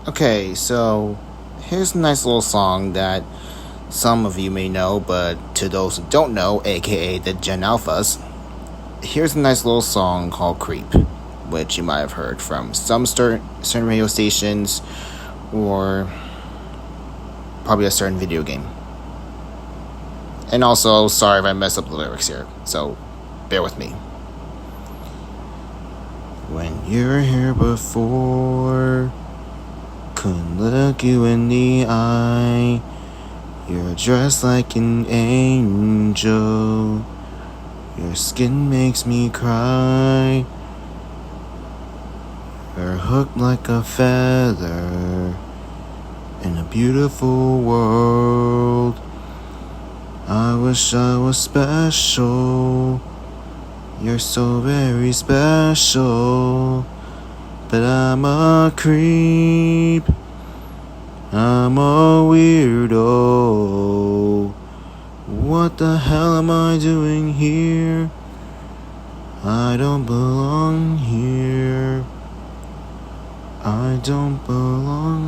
Okay, so here's a nice little song that some of you may know, but to those who don't know, aka the Gen Alphas, here's a nice little song called Creep, which you might have heard from some certain radio stations or probably a certain video game. And also, sorry if I mess up the lyrics here, so bear with me. When you were here before, couldn't look you in the eye. You're dressed like an angel. Your skin makes me cry. You're hooked like a feather in a beautiful world. I wish I was special. You're so very special. But I'm a creep. I'm a weirdo. What the hell am I doing here? I don't belong here. I don't belong